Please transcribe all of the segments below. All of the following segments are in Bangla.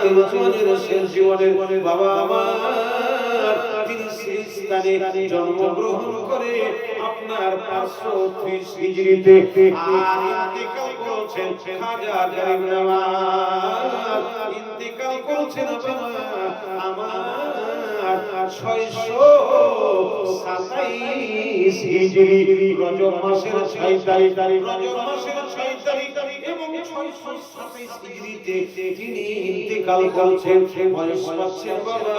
আখির জীবনের শেষ জীবনে বাবা আমার তিনি সেই স্থানে জন্মগ্রহণ করে আপনার 530 হিজরিতে আর ইন্তেকাল করেছেন খাজা গরিব নওয়াজ ইন্তেকাল করেছেন আমার 627 হিজরি রজব মাসের 6 তারিখ রজব মাসের 6 তারিখ এবং 627 হিজরিতে তিনি ইন্তেকাল করেছেন বয়স পাচ্ছেন বাবা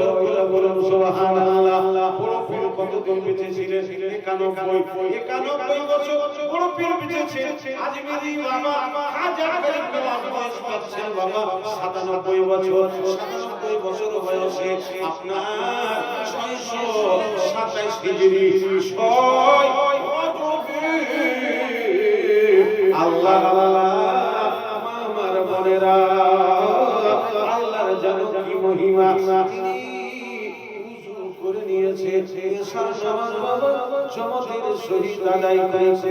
97 বলুন সুবহানাল্লাহ বড় পীর কতদিন বেঁচে ছিলেন 91 বছর বড় পীর বেঁচে ছিলেন আজমিরি বাবা খাজা গরিব নওয়াজ বয়স পাচ্ছেন বাবা 97 বছর 97 বছর বয়সে আপনার 627 হিজরি 6 আল্লাহ আমার বোনেরা আল্লাহর জানো কি মহিমা তিনি উযু করে নিয়েছে সারনামাজ বাবা জমাতের শহীদ আদায় করেছে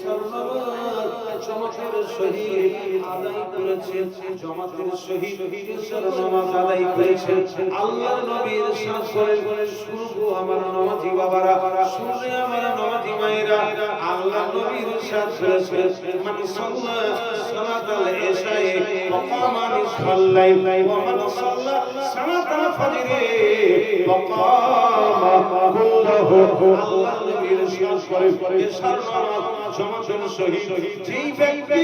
সারনামাজ জমাতের শহীদ আদায় করেছে জমাতের শহীদ সারনামাজ আদায় করেছে আল্লাহর নবীর শাসন করে শুনবো আমার নামাজি বাবারা শুনলে আমার নামাজি মায়েরা আল্লাহর নবীর শাসন করেছে মান সাল্লা সালাতাল ইশায়ে ওয়া কামা নিসফাল লাইল ওয়া মান সাল্লা সালাতাল ফজরে ওয়া কামা কুল্লাহু আল্লাহর নবীর শাসন করে সারনামাজ জমাতের শহীদ যেই ব্যক্তি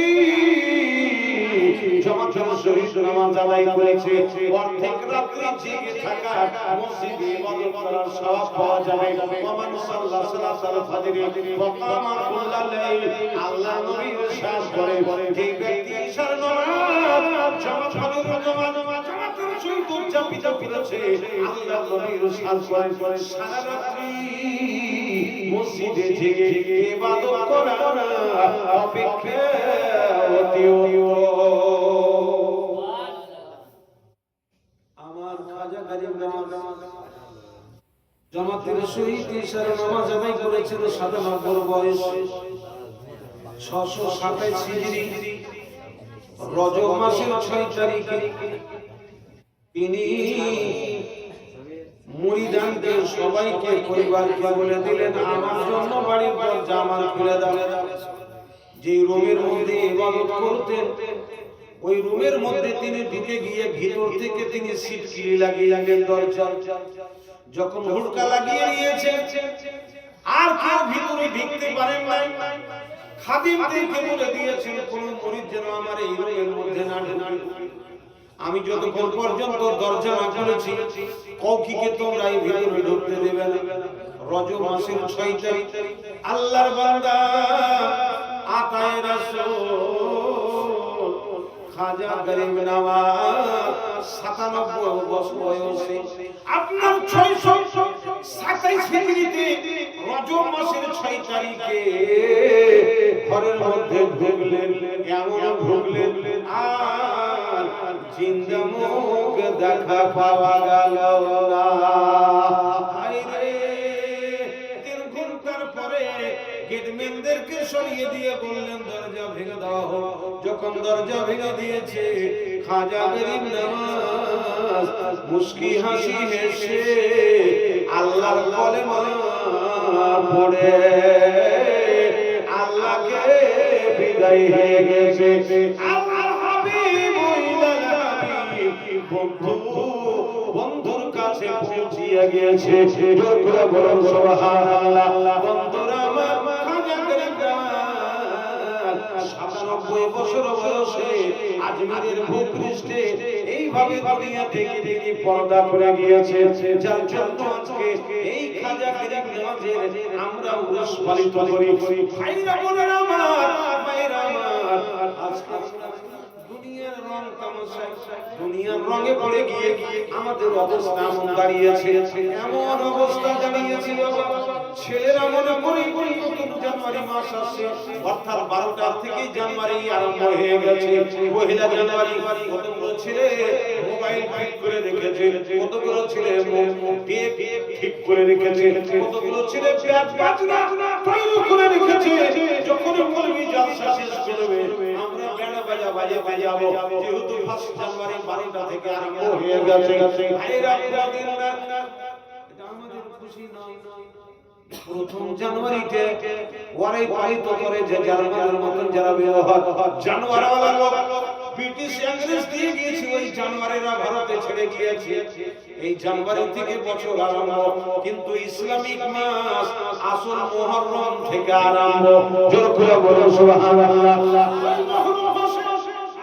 জমাতের শহীদ নামাজ আদায় করেছে অর্ধেক রাত্রি জেগে থাকা মসজিদে ইবাদত করার সওয়াব পাওয়া যাবে ওমান সাল্লাল্লাহু সালাতাল ফজরে ওয়া কামা কুল্লাল লাইল আল্লাহ নবী ইরশাদ করে যেই ব্যক্তি ঈশার নামাজ জমাতের জমাতের শহীদ উদযাপিত করেছে আল্লাহ নবী ইরশাদ করে সারা রাত্রি মসজিদে জেগে ইবাদত করা অপেক্ষা অতীয় আমার খাজা গরিব নওয়াজ জামাতের শহীদ ঈশার নামাজ আদায় করেছিল 97 বয়স 627 হিজরি রজব মাসের 6 তারিখে তিনি মুরিদানকে সবাইকে পরিবারকে বলে দিলেন আমার জন্য বাড়ির দরজা আমার খুলে দাও যে রুমের মধ্যে ইবাদত করতেন ওই রুমের মধ্যে তিনি ঢুকে গিয়ে ভিতর থেকে তিনি সিটকিলি লাগিয়ে দরজা যখন হুড়কা লাগিয়ে নিয়েছে আর কেউ ভিতরে ঢুকতে পারেন নাই খাদিমদেরকে বলে দিয়েছেন কোন মুরিদ যেন আমার এই রুমের মধ্যে না ঢোকে আমি যতক্ষণ পর্যন্ত দরজা না খুলেছি কৌকিকে তোমরা এই ভিতরে ঢুকতে দেবে না রজব মাসের 6 তারিখ আল্লাহর বান্দা আতায়ে রাসূল খাজা গরিব নওয়াজ 97 বছর বয়সে আপনার 627 হিজরিতে রজব মাসের 6 তারিখে ঘরের মধ্যে ঢুকলেন এমন ঢুকলেন আর জিন্দা মুখ দেখা পাওয়া গেল না হায়রে 3 ঘন্টার পরে গেটম্যানদেরকে সরিয়ে দিয়ে বললেন দরজা ভেঙে দাও যখন দরজা ভেঙে দিয়েছে খাজা গরিব নওয়াজ মুস্কি হাসি হেসে আল্লাহর কলেমা পড়ে আল্লাহকে বিদায় হয়ে গেছে আল্লাহর হাবিব ইলাল হাবিব বন্ধুর কাছে পৌঁছিয়ে গিয়েছে জোর করে বলুন সুবহানাল্লাহ বন্ধুরা আমার খাজা গরিব নওয়াজ 97 বছর বয়সে আজমিরের ভূপৃষ্ঠে এইভাবে দুনিয়া থেকে তিনি পর্দা করে গিয়েছে যার জন্য আজকে এই খাজা গরিব নওয়াজের আমরা উরস পালিত করি ভাইরা বোনেরা আমার মায়েরা আমার আজকে দুনিয়ার রং তামাশা দুনিয়ার রঙে পড়ে গিয়ে আমাদের অবস্থা এমন দাঁড়িয়েছে এমন অবস্থা দাঁড়িয়েছে বাবা ছেলেরা মনে করি নতুন জানুয়ারি মাস আসছে অর্থাৎ 12টা থেকে জানুয়ারি আরম্ভ হয়ে গেছে পহেলা জানুয়ারি কতগুলো ছেলে মোবাইল ঠিক করে রেখেছে কতগুলো ছেলে টেপ ঠিক করে রেখেছে কতগুলো ছেলে ব্যাট বাজনা তৈরি করে রেখেছে যখন কলমি জলসা শেষ করবে আমরা বাজা বাজাবো যেহেতু 1 জানুয়ারি 12টা থেকে আরম্ভ হয়ে গেছে ভাইরা দিন না এটা আমাদের খুশি নয় প্রথম জানুয়ারিতে ওরাই পালিত করে যে জার্মানের মতন যারা ব্যবহার জানুয়ারিওয়ালা লোক ব্রিটিশ ইংরেজ দিয়ে গিয়েছে ওই জানুয়ারিরা ভারতে ছেড়ে গিয়েছে এই জানুয়ারি থেকে বছর আরম্ভ কিন্তু ইসলামিক মাস আসল মুহররম থেকে আরম্ভ জোর করে বলো সুবহানাল্লাহ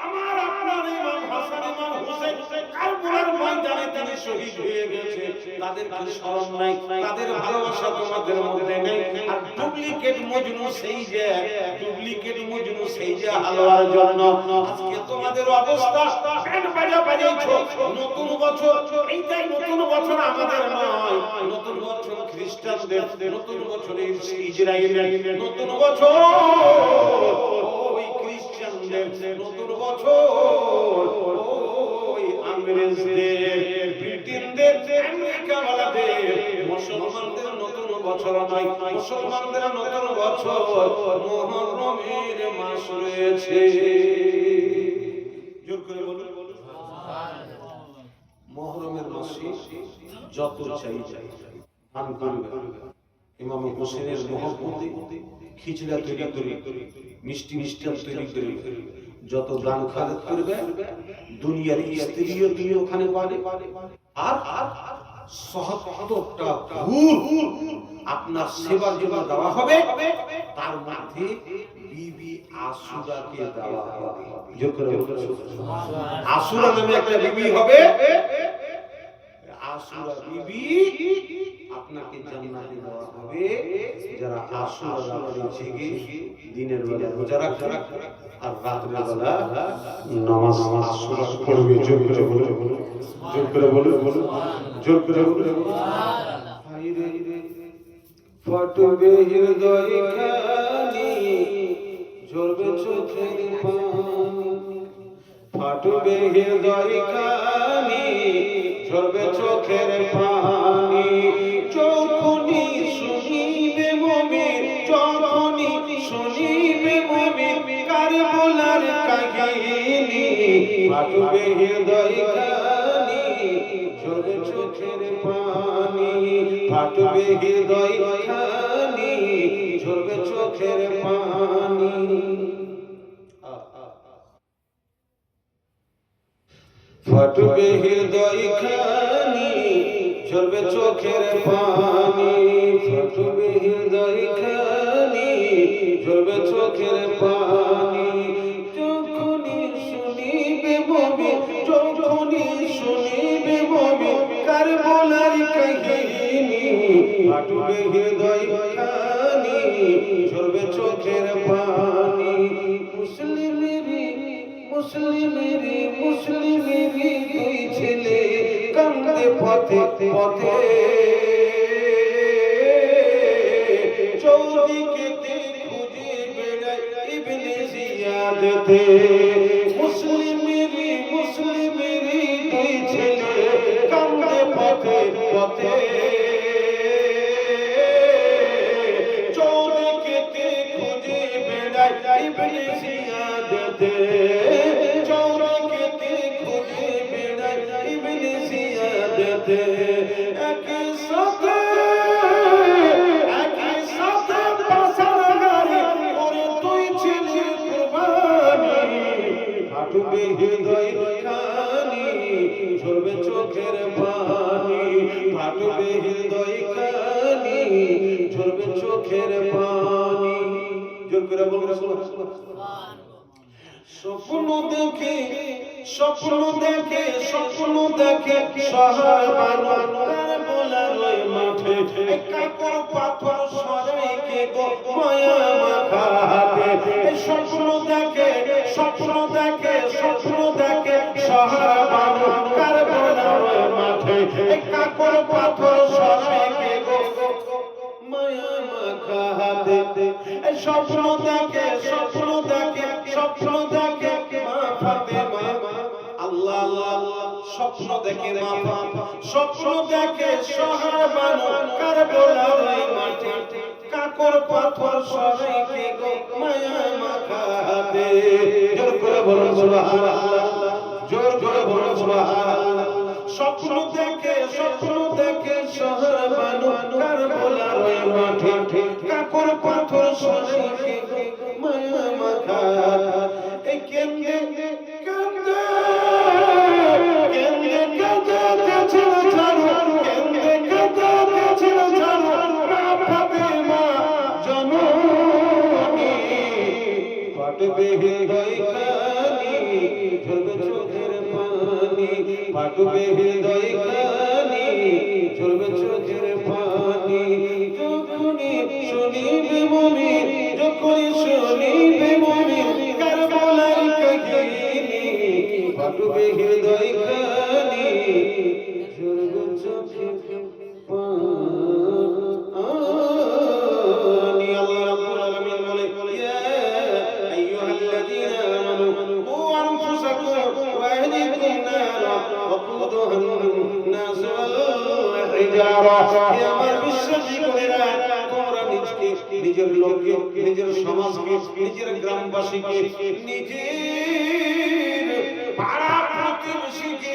আমার আপনার ইমাম হাসান ইমাম হোসেন কারবালার ময়দানে তিনি শহীদ হয়ে গেছে তাদের কি স্মরণ নাই তাদের ভালোবাসা তোমাদের মধ্যে নেই আর ডুপ্লিকেট মজনু সেই যে হালুয়ার জন্য আজকে তোমাদের অবস্থা ব্যান্ড বাজা বাজাইছো নতুন বছর এইটাই নতুন বছর আমাদের নয় নতুন বছর খ্রিস্টানদের নতুন বছর ইসরায়েলের নতুন বছর ওই খ্রিস্টানদের নতুন বছর ওই ইংরেজদের ব্রিটেনদের আমেরিকাওয়ালাদের মুসলমানদের নতুন বছর নয় মুসলমানদের নতুন বছর মুহররমের মাস রয়েছে জোর করে বলুন মুহররমের মাসে যত চাই পান করবে ইমাম হোসেনের মহব্বতে খিচড়া তৈরি করে মিষ্টি মিষ্টান তৈরি করে যত দান খরচ করবে দুনিয়ার স্ত্রীও তুমি ওখানে পাবে আর ৭০টা আপনার সেবার জন্য দেওয়া হবে তার মধ্যে বিবি আসুরাকে দেওয়া হবে আসুরা নামে একটা বিবি হবে আসুরা বিবি আপনাকে জান্নাতে দেওয়া হবে যারা আসুরা রাতে জেগে দিনের বেলা রোজা রাখবে আর রাতের বেলা নামাজ আসুরা পড়বে জোর করে বলো ফটবে হৃদয় খানি ঝরবে চোখের পানি ফাটবে হৃদয় খানি ঝরবে চোখের পানি যখনই শুনিবে মুমিন যখনই শুনিবে মুমিন কারবালার কাহিনী ফাটবে হৃদয় খানি ঝরবে চোখের পানি ফাটবে হৃদয় খানি ঝরবে চোখের পানি ফাটবে হৃদয় খানি ঝরবে চোখের পানি ফাটবে হৃদয় খানি ঝরবে চোখের পানি যখনই শুনিবে মুমিন যখনই শুনিবে মুমিন কারবালার কাহিনী ফাটবে হৃদয় খানি ঝরবে চোখের পানি মুসলিমেরই দুই ছেলে কান্দে পথে চৌদিকে খুঁজে বেড়ায় ইবনে জিয়াদতে মুসলিমেরই দুই ছেলে কান্দে পথে চৌদিকে খুঁজে বেড়ায় ইবনে জিয়াদতে একই সাথে পাশার গাড়ি করে তুই ছিলি কুরবানি ফাটবে হৃদয় খানি ঝরবে চোখের পানি ফাটবে হৃদয় খানি ঝরবে চোখের পানি জোর করে বলুন সুবহানাল্লাহ স্বপ্ন দেখে শহর বানার বলার ওই মাঠে কাপড় পাথর সরাইকে গো মায়া মাখা হাতে স্বপ্ন দেখে শহর বানার বলার ওই মাঠে কাপড় পাথর সরাইকে গো মায়া মাখা হাতে স্বপ্ন দেখে মা ফাতেমা আল্লাহ স্বপ্ন দেখে মা স্বপ্ন দেখে শহর বানো কারবালার ওই মাঠে কাকর পাথর সরাইকে গো মায়া মাখাতে। জোর করে বলুন সুবহানাল্লাহ, জোর করে বলুন সুবহানাল্লাহ। স্বপ্ন দেখে শহর বানু কারবালার ওই মাঠে, কাকর পাথর সরাইকে গো মায়া মাখাতে। এই কেন্দে কেন্দে কেন্দে কেন্দে ছিল ছাড়ো, কেন্দে কেন্দে ছিল ছাড়ো না ফাতেমা জননী। ফাটবে হৃদয় খানি, ঝরবে চোখের পানি, ফাটবে হৃদয় খানি, ঝরবে চোখের পানি। যখনই শুনিবে মুমিন, যখনই শুনিবে মুমিন কারবালার কাহিনী, ফাটবে হৃদয় খানি, ঝরবে চোখের পানি। আল্লাহ রাব্বুল আলামিন বলে, ইয়া আইয়ুহাল্লাযীনা আমানু কু আনফুসাকুম ওয়া আহলিকুম নারা ওয়াকুদুহা আন-নাস ওয়াল হিজারা। হে আমার বিশ্বাসীগণেরা, তোমরা নিজের লোককে, নিজের সমাজকে, নিজের গ্রামবাসীকে, নিজের পাড়া প্রতিবেশীকে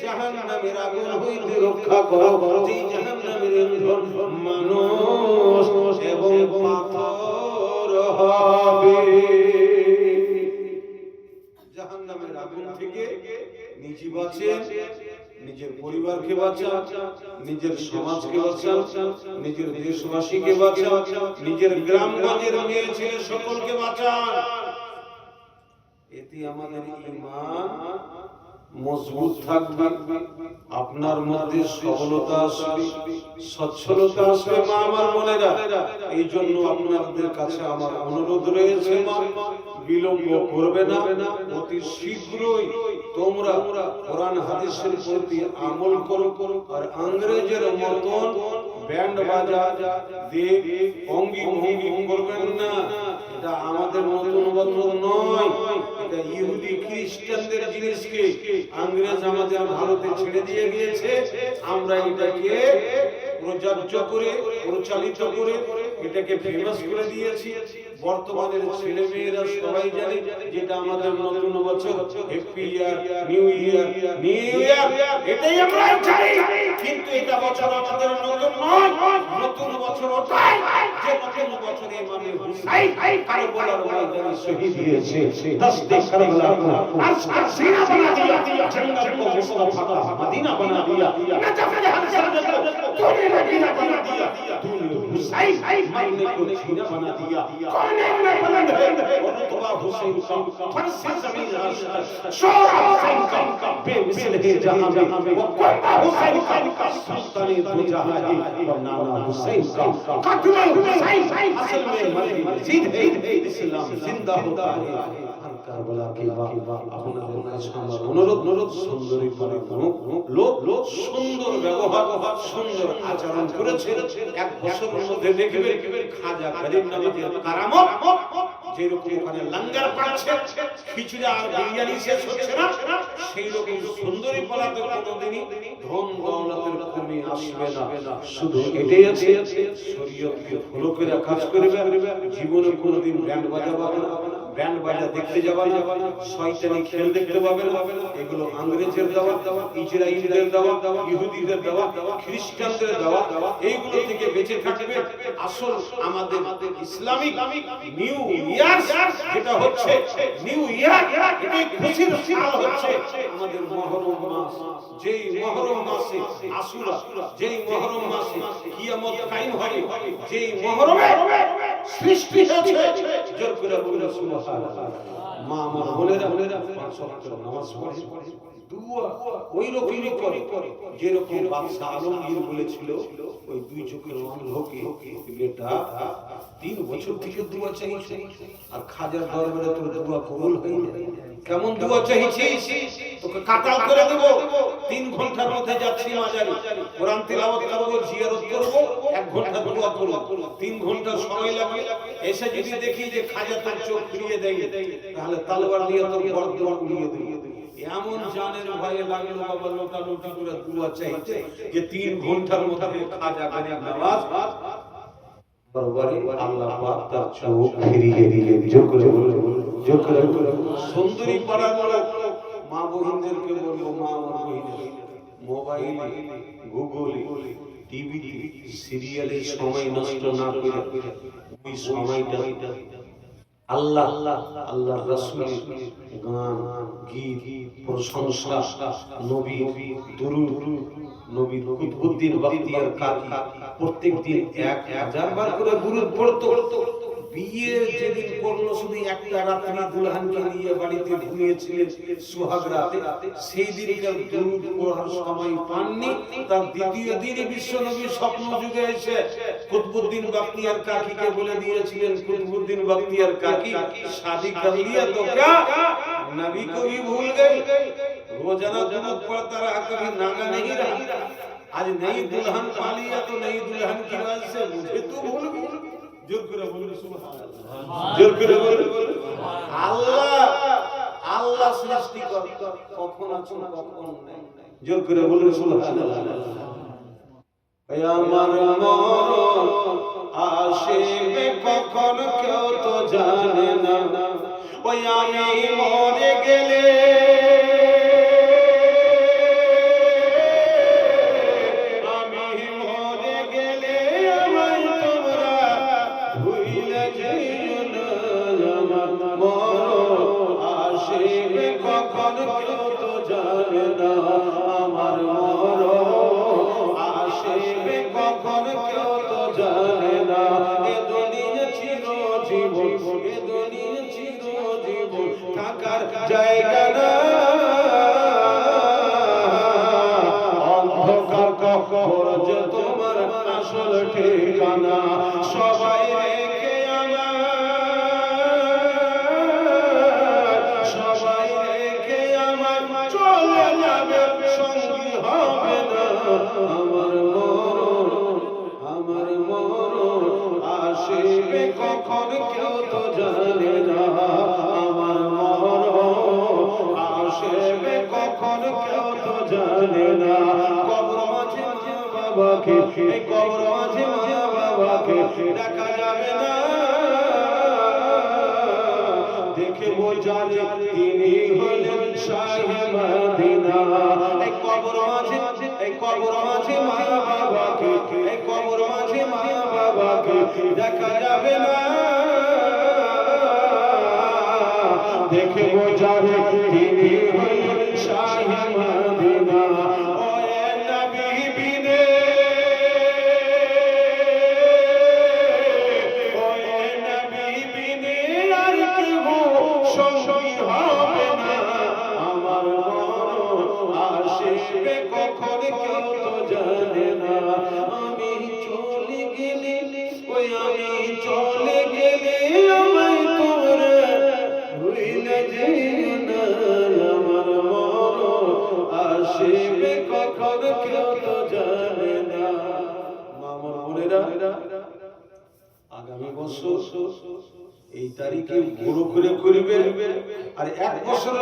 জাহান্নামের আগুন হইতে রক্ষা করো। যে জাহান্নামের ইন্ধন মানুষ এবং পাথর হবে। জাহান্নামের আগুন থেকে নিজে বাঁচেন, নিজের পরিবারকে বাঁচান, নিজের সমাজকে বাঁচান, নিজের দেশবাসীকে বাঁচান, নিজের গ্রামগঞ্জের মেয়ে ছেলে সকলকে বাঁচান। এতে আমাদের ঈমান মজবুত থাকবে, আপনার মধ্যে সবলতা আসবে, সচ্ছলতা আসবে। মা আমার বোনেরা, এই জন্য আপনাদের কাছে আমার অনুরোধ রয়েছে, মা বিলম্ব করবে না, অতি শীঘ্রই তোমরা কোরআন হাদিসের প্রতি আমল করো। আর ইংরেজের মতন ব্যান্ড বাজা দিয়ে অঙ্গি ভঙ্গি করবেন না। এটা আমাদের নতুন বছর নয়, এটা ইহুদি খ্রিস্টানদের জিনিসকে ইংরেজ আমাদের ভারতে ছেড়ে দিয়ে গিয়েছে। আমরা এটাকে প্রযোজ্য করে, প্রচালিত করে, এটাকে ফেমাস করে দিয়েছি। বর্তমানের ছেলে মেয়েরা সবাই জানে যেটা আমাদের নতুন বছর, হ্যাপি ইয়ার, নিউ ইয়ার, নিউ ইয়ার, এটাই আমরা জানি। কিন্তু এটা বছর আমাদের নতুন নয়, নতুন বছর ওটাই যে নতুন বছরে ইমামে হুসাইন কারবালার ময়দানে শহীদ হয়েছে। দস্তে কারবালা को अर्श का सीना बना दिया, जन्नत को मुस्तफा का मदीना बना दिया, नजफ हर जन्नत को तूने मदीना बना दिया, तूने हुसैन मरने को जीना बना दिया। कौन में बुलंद है और रुतबा हुसैन का, फर्श से जमीन अर्श तक, शोर हुसैन का बेमिसल है जहां में, वो कोयबा हुसैन का, सुल्तान दो जहां है और नाना हुसैन का। कत्ल हुसैन असल में मर्द मजीद है, इस्लाम जिंदा होता है। কারবালা কি বাপ আপনাদের কাছে আমার অনুরোধ, সুন্দরী করে লোক সুন্দর ব্যবহার, সুন্দর আচরণ করেছে। এক বছরের মধ্যে দেখবে খাজা গরিব নওয়াজের কারামত, যেরকম ওখানে লঙ্গর পড়ছে, খিচুড়ি আর বিরিয়ানি শেষ হচ্ছে না, সেই রকম সুন্দরী পালাতে কোনোদিনই ধন দৌলতের কমে আসবে না। শুধু এটাই আছে, শরীয়তকে ফলো করে কাজ করবে। জীবনে কোনোদিন ব্যান্ড বাজাবে না, ব্যান্ড বাজা দেখতে যাবে না, শয়তানি খেল দেখতে পাবে না। এগুলো ইংরেজের দেওয়া, ইসরায়েলিদের দেওয়া, ইহুদিদের দেওয়া, খ্রিস্টানদের দেওয়া, এইগুলো থেকে বেঁচে থাকবে। আসল আমাদের ইসলামিক নিউ ইয়ার যেটা হচ্ছে, নিউ ইয়ার এটাই খুশির সাল হচ্ছে আমাদের মুহররম মাস। যেই মুহররম মাসে আশুরা, যেই মুহররম মাসে কিয়ামত কায়েম হবে, যেই মুহররমে সৃষ্টি হয়েছে, জোর করে বলুন সুবহানাল্লাহ। মা আমার বোনেরা, পাঁচ ওয়াক্ত নামাজ পড়ে, দুয়া ওই রকমই করে যেরকম বাদশা আলমগীর বলেছিল, ওই দুই চোখের অন্ধকে বেটা 3 বছর থেকে দুয়া চাইছে, আর খাজার দরবারে তোর দুয়া কবুল হয়নি। কেমন দুয়া চাইছিস? তোকে কাটাল করে দেব। 3 ঘন্টার মধ্যে যাচ্ছি মাজারে, কোরআন তেলাওয়াত করব, জিয়ারত করব, 1 ঘন্টা দোয়া করব, 3 ঘন্টা সময় লাগে। এসে যদি দেখি যে খাজা তার চোখ ফিরিয়ে দেয়, তাহলে তলোয়ার দিয়ে তোর গর্দন উড়িয়ে দেব। এমন জানের ভয়ে লাগলো বাবা লোটালুটি করে দুয়া চাইতে যে 3 ঘন্টার মধ্যে খাজা গরিব নওয়াজ বারবারই আল্লাহ পাক তার চোখ ফিরিয়ে দিলেন। জোর করে বলুন, জোর করে বলুন। সুন্দরী পাড়ার লোক মা বহিনদেরকে বলবো, মা বহিনের মোবাইলে, গুগলে, টিভিতে, সিরিয়ালে সময় নষ্ট না করে ওই সময়টা আল্লাহ আল্লাহ রাসূলের গান, গীত, প্রশংসা, নবী দুরূদ, নবীর কুতুবউদ্দিন বখতিয়ার কাকি প্রত্যেকদিন 1000 বার করে দুরূদ পড়তো। বিয়ে যেদিন করলো শুধু একটা রাত্রি দুলহানকে নিয়ে বাড়িতে ঘুমিয়েছিলেন সুহাগ রাতে, সেই দিনকার দুরূদ পড়ার সময় পাননি। তার দ্বিতীয় দিনই বিশ্বনবী স্বপ্ন যুগে এসে কুতুবউদ্দিন বখতিয়ার কাকিকে বলে দিয়েছিলেন, কুতুবউদ্দিন বখতিয়ার কাকি शादी कर लिया तो क्या नबी को भी भूल गई, रोजाना दुरूद पढ़ता रहा, कभी नागा नहीं रहा। आज नई दुल्हन पा लिया तो नई दुल्हन की वजह से मुझे तो भूल गई। जोर करे बोलो सुभान अल्लाह, जोर करे बोलो আল্লাহ। আল্লাহ সৃষ্টিকর্তা, কখন আছেন কখন নাই। जोर करे बोलो सुभान अल्लाह। আমার মরণ আসবে কখন কেউ তো জানে না, ওই আমি মরে গেলে আমি মরে গেলে আমায় তোমরা ভুলে যেও না। আমার মরণ আসবে কখন কেউ তো জানে না, আমার মরণ আসবে কখন কেউ তো জানে না। এ দুনিয়া চিরজীবন, এ দুনিয়া চিরজীবন থাকার জায়গা না, অন্ধকার কবর যে তোমার আসল ঠিকানা। সবাই রেখে আমার, সবাই রেখে আমার চলে যাবে, সঙ্গী হবে না। আমার মরণ আসবে কখন কেউ তো জানে না, আমার মরণ আসবে কখন কেউ তো জানে না। কবর মাঝে মা বাবাকে, এই কবর মাঝে মা বাবাকে দেখা যাবে না, দেখে বোঝালে তিনি হলেন শাহে মদিনা। এই কবর মাঝে, এই কবর মাঝে মা বাবাকে, এই কবর মাঝে মা বাবাকে দেখা যাবে না, দেখে বোঝালে তিনি হলেন শাহে মদিনা। ও নবী বিনে, ও নবী বিনে আর কেউ সঙ্গী হবে না। আমার মরণ আসবে কখন কেউ তো জানে না, আমি চলে গেলে, ওই আমি চলে গেলে আমায় তোমরা ভুলে যেও না। আমার মরণ আসবে কখন কেউ তো জানে না। মামুর বোনেরা, আগামী বছর এই তারিখে বড় করে করবেন, আর 1 বছর